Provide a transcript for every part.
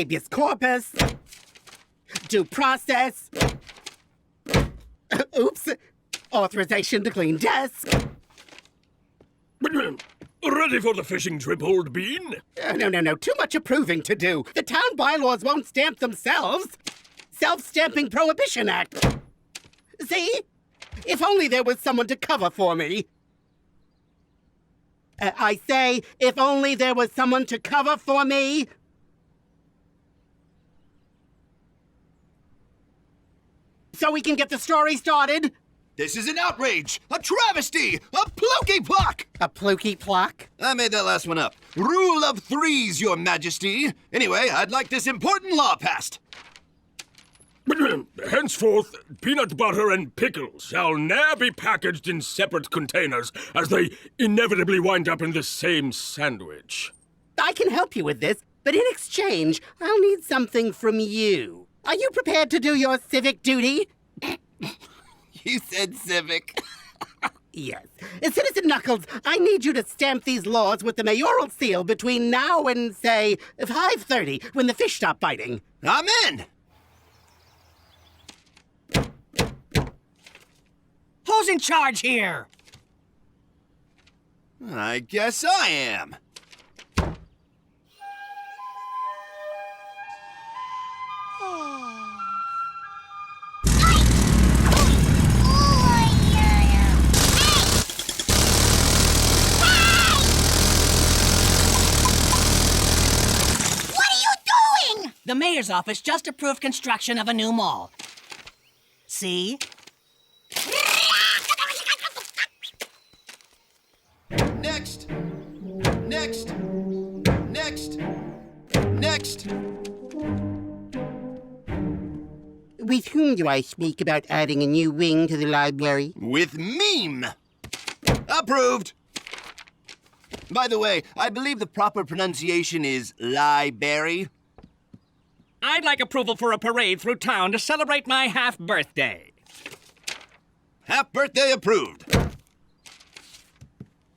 habeas corpus, due process, oops, authorization to clean desk. Ready for the fishing trip, old bean? No. Too much approving to do. The town bylaws won't stamp themselves. Self-Stamping Prohibition Act. See? If only there was someone to cover for me. I say, if only there was someone to cover for me. So we can get the story started. This is an outrage! A travesty! A plukey pluck! A plukey pluck? I made that last one up. Rule of threes, your majesty. Anyway, I'd like this important law passed. Henceforth, peanut butter and pickles shall ne'er be packaged in separate containers, as they inevitably wind up in the same sandwich. I can help you with this, but in exchange, I'll need something from you. Are you prepared to do your civic duty? You said civic. Yes. Citizen Knuckles, I need you to stamp these laws with the mayoral seal between now and, say, 5:30, when the fish stop biting. I'm in! Who's in charge here? I guess I am. The mayor's office just approved construction of a new mall. See? Next! Next! Next! Next! With whom do I speak about adding a new wing to the library? With meme! Approved! By the way, I believe the proper pronunciation is library. I'd like approval for a parade through town to celebrate my half-birthday. Half-birthday approved.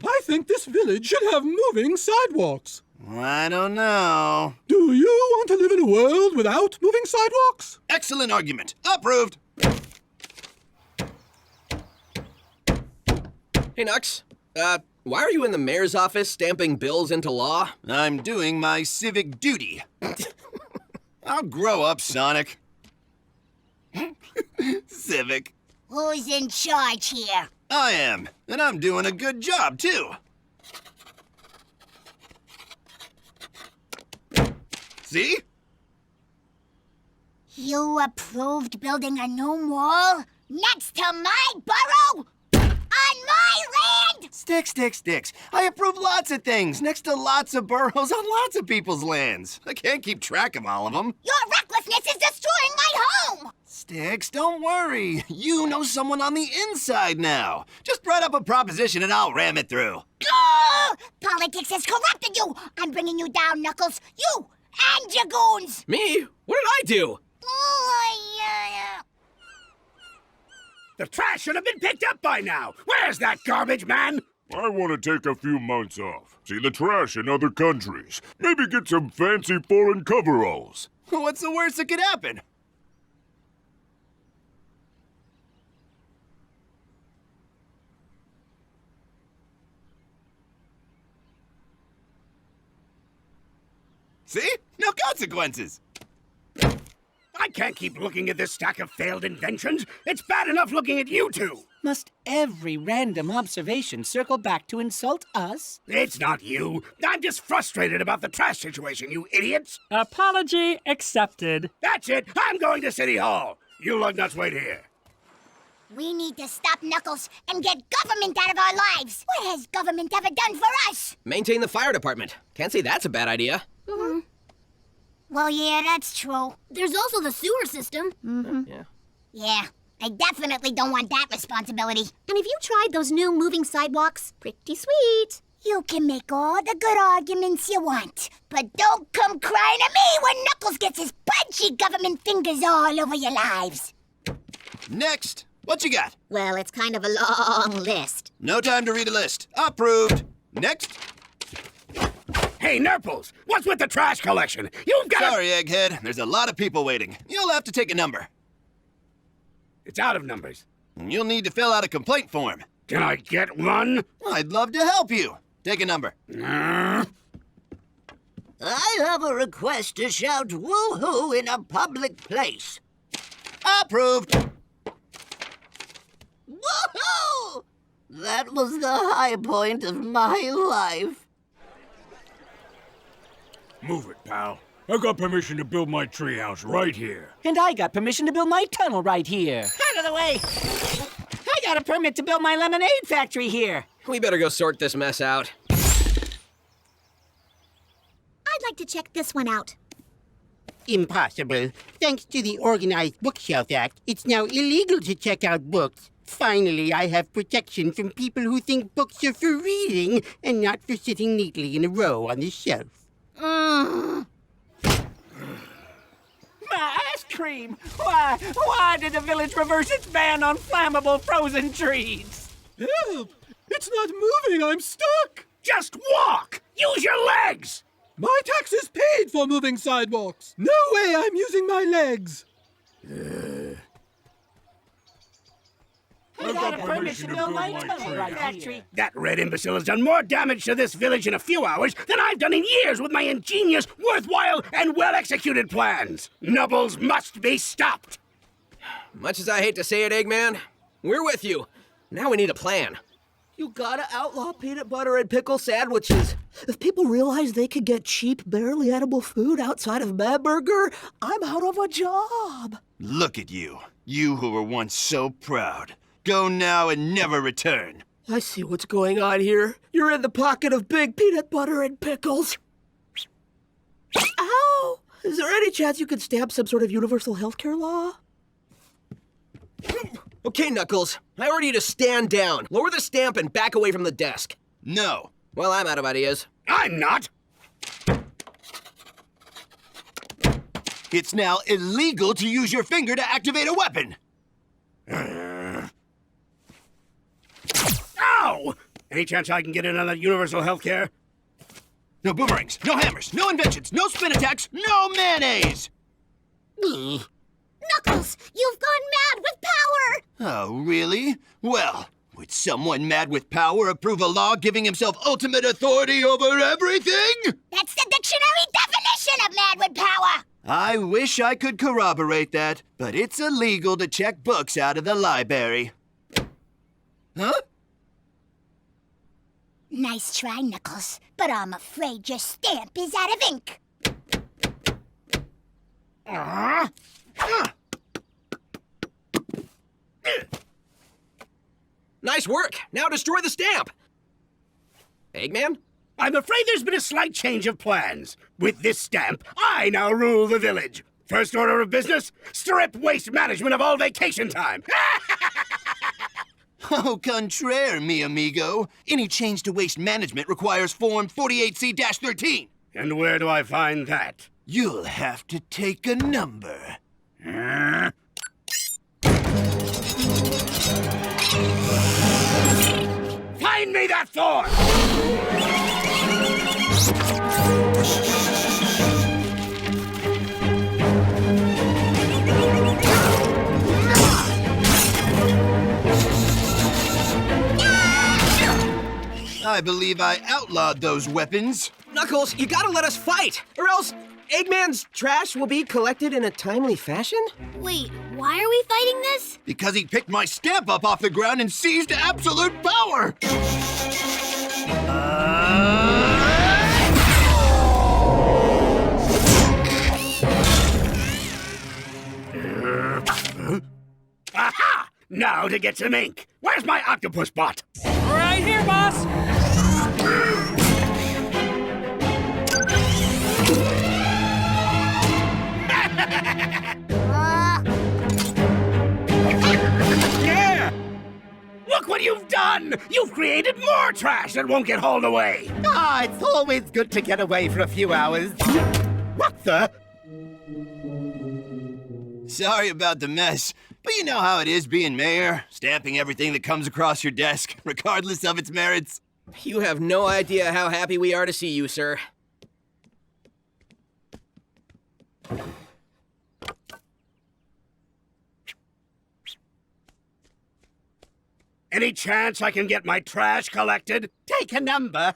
I think this village should have moving sidewalks. I don't know. Do you want to live in a world without moving sidewalks? Excellent argument. Approved. Hey, Nux. Why are you in the mayor's office stamping bills into law? I'm doing my civic duty. I'll grow up, Sonic. Civic. Who's in charge here? I am, and I'm doing a good job, too. See? You approved building a new mall? Next to my borough? On my land? Sticks. I approve lots of things next to lots of boroughs on lots of people's lands. I can't keep track of all of them. Your recklessness is destroying my home! Sticks, don't worry. You know someone on the inside now. Just write up a proposition and I'll ram it through. Gah! Politics has corrupted you! I'm bringing you down, Knuckles. You and your goons! Me? What did I do? The trash should have been picked up by now. Where's that garbage man? I want to take a few months off. See the trash in other countries. Maybe get some fancy foreign coveralls. What's the worst that could happen? See? No consequences. I can't keep looking at this stack of failed inventions. It's bad enough looking at you two. Must every random observation circle back to insult us? It's not you. I'm just frustrated about the trash situation, you idiots. Apology accepted. That's it. I'm going to City Hall. You lugnuts wait here. We need to stop Knuckles and get government out of our lives. What has government ever done for us? Maintain the fire department. Can't say that's a bad idea. Mm-hmm. Well, yeah, that's true. There's also the sewer system. Mm-hmm. Yeah. Yeah, I definitely don't want that responsibility. And have you tried those new moving sidewalks? Pretty sweet. You can make all the good arguments you want, but don't come crying to me when Knuckles gets his punchy government fingers all over your lives. Next. What you got? Well, it's kind of a long list. No time to read a list. Approved. Next. Hey, Nurples, what's with the trash collection? You've got Sorry, Egghead. There's a lot of people waiting. You'll have to take a number. It's out of numbers. You'll need to fill out a complaint form. Can I get one? I'd love to help you. Take a number. I have a request to shout woo-hoo in a public place. Approved. Woo-hoo! That was the high point of my life. Move it, pal. I got permission to build my treehouse right here. And I got permission to build my tunnel right here. Out of the way! I got a permit to build my lemonade factory here. We better go sort this mess out. I'd like to check this one out. Impossible. Thanks to the Organized Bookshelf Act, it's now illegal to check out books. Finally, I have protection from people who think books are for reading and not for sitting neatly in a row on the shelf. My ice cream! Why did the village reverse its ban on flammable frozen trees? Help! It's not moving, I'm stuck! Just walk! Use your legs! My taxes paid for moving sidewalks! No way I'm using my legs! I got a permission to build my tunnel right here. That red imbecile has done more damage to this village in a few hours than I've done in years with my ingenious, worthwhile, and well-executed plans. Nubbles must be stopped. Much as I hate to say it, Eggman, we're with you. Now we need a plan. You gotta outlaw peanut butter and pickle sandwiches. If people realize they could get cheap, barely edible food outside of Mad Burger, I'm out of a job. Look at you. You who were once so proud. Go now and never return. I see what's going on here. You're in the pocket of big peanut butter and pickles. Ow! Is there any chance you could stamp some sort of universal healthcare law? Okay, Knuckles. I order you to stand down, lower the stamp, and back away from the desk. No. Well, I'm out of ideas. I'm not. It's now illegal to use your finger to activate a weapon. Ow! Any chance I can get in on that universal health care? No boomerangs, no hammers, no inventions, no spin attacks, no mayonnaise! Knuckles, you've gone mad with power! Oh, really? Well, would someone mad with power approve a law giving himself ultimate authority over everything? That's the dictionary definition of mad with power! I wish I could corroborate that, but it's illegal to check books out of the library. Huh? Nice try, Knuckles, but I'm afraid your stamp is out of ink. Nice work. Now destroy the stamp. Eggman? I'm afraid there's been a slight change of plans. With this stamp, I now rule the village. First order of business, strip waste management of all vacation time. Au contraire, mi amigo. Any change to waste management requires Form 48C-13. And where do I find that? You'll have to take a number. Find me that form! I believe I outlawed those weapons. Knuckles, you gotta let us fight, or else Eggman's trash will be collected in a timely fashion? Wait, why are we fighting this? Because he picked my stamp up off the ground and seized absolute power! Aha! Now to get some ink. Where's my octopus bot? Right here, boss! Yeah! Look what you've done! You've created more trash that won't get hauled away! Ah, it's always good to get away for a few hours. What the? Sorry about the mess, but you know how it is being mayor, stamping everything that comes across your desk, regardless of its merits. You have no idea how happy we are to see you, sir. Any chance I can get my trash collected? Take a number.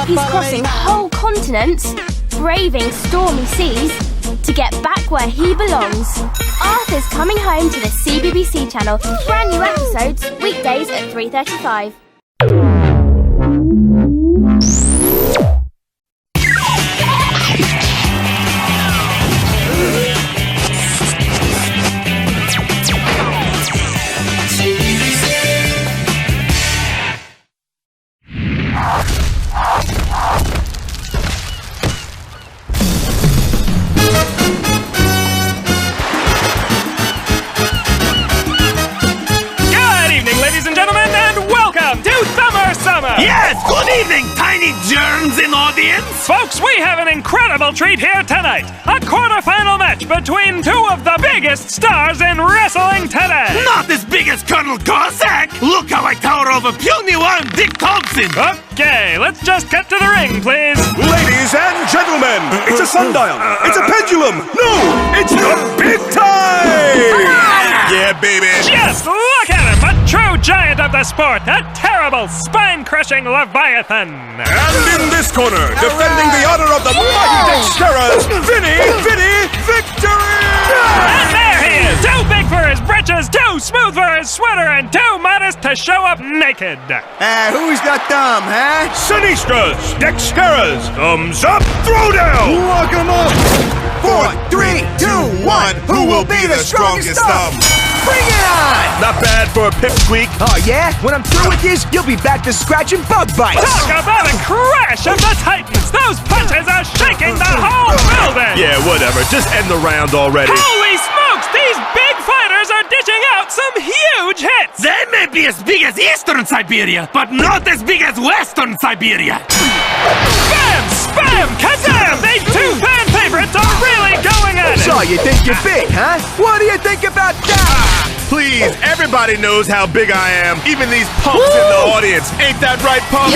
He's crossing whole continents, braving stormy seas, to get back where he belongs. Arthur's coming home to the CBBC channel. Brand new episodes, weekdays at 3:35. Yes! Good evening, tiny germs in audience! Folks, we have an incredible treat here tonight. A quarterfinal match between two of the biggest stars in wrestling today. Not as big as Colonel Cossack! Look how I tower over puny one Dick Thompson! Okay, let's just get to the ring, please. Ladies and gentlemen, it's a sundial. It's a pendulum. No, it's the big time! Yeah, baby. Just look at him, a true giant of the sport, a terrible, spine-crushing leviathan. And in this corner, defending the honor of the mighty Dexteras, Vinny Victory! And there he is, too big for his britches, too smooth for his sweater, and too modest to show up naked. Who's got thumb, huh? Sinistras, Dexteras, thumbs up, throw down! Walk 'em up! 4, 3, 2, 1, who will be the strongest thumb? Bring it on! Not bad for a pipsqueak. Oh, yeah? When I'm through with this, you'll be back to scratching bug bites. Talk about a crash of the Titans! Those punches are shaking the whole building! Yeah, whatever. Just end the round already. Holy smokes! These big fighters are dishing out some huge hits! They may be as big as Eastern Siberia, but not as big as Western Siberia! Bam! Spam! Kazam! These two fan favorites are really going at it! So you think you're big, huh? What do you think about that? Please, everybody knows how big I am. Even these punks in the audience. Ain't that right, punks?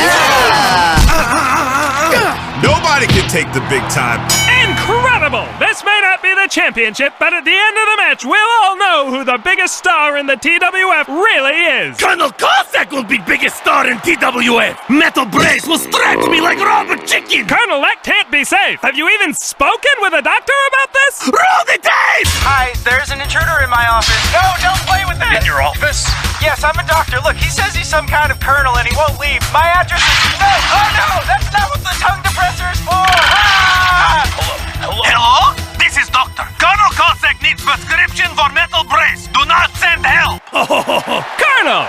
Nobody can take the big time. Incredible! This may not be the championship, but at the end of the match, we'll all know who the biggest star in the TWF really is. Colonel Cossack will be biggest star in TWF! Metal Brace will stretch me like rubber chicken! Colonel, that can't be safe. Have you even spoken with a doctor about this? Roll the tape! Hi, there's an intruder in my office. No, don't play with that! In your office? Yes, I'm a doctor. Look, he says he's some kind of colonel and he won't leave. My address is... No! Oh, no! That's not what the tongue depressor is for! Ah! Hello? This is Doctor. Colonel Cossack needs prescription for Metal Brace. Do not send help! Colonel!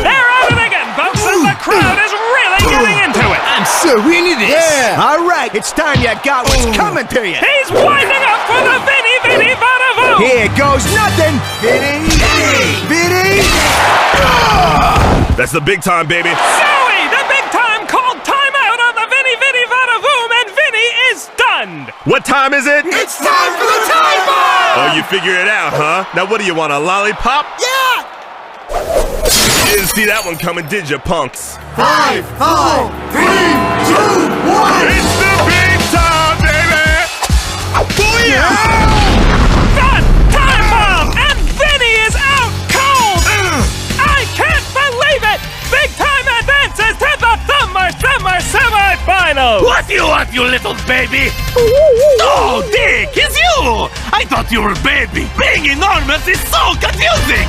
They're at it again, folks, and the crowd is really getting into it. I'm so into this! Yeah! All right, it's time you got what's coming to you. He's winding up for the Vinny Vada Voom! Here goes nothing! Vinny! Vinny! That's the big time, baby. Zoe! The big time called timeout on the Vinny Vada Voom, and Vinny is stunned! What time is it? It's time for the time bomb! Oh, you figured it out, huh? Now what do you want, a lollipop? Yeah! You didn't see that one coming, did you, punks? 5, 4, 3, 2, 1! It's the big time, baby! Booyah! The time bomb! And Vinny is out cold! I can't believe it! Big time advances to the summer semi-finals! What do you want, you little baby? Oh, Dick, it's you! I thought you were a baby. Being enormous is so confusing!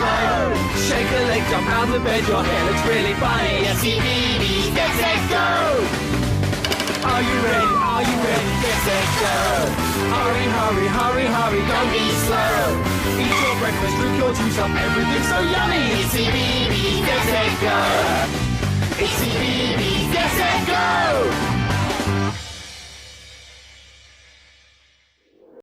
slow. Shake a leg, jump round the bed, your hair looks really funny. Yes, CBBC, get set, go! Are you ready? Are you ready? Get set, go! Hurry, hurry, hurry, hurry, don't be slow. Eat your breakfast, drink your juice up, everything's so yummy. It's CBBC, get set, go! It's CBBC.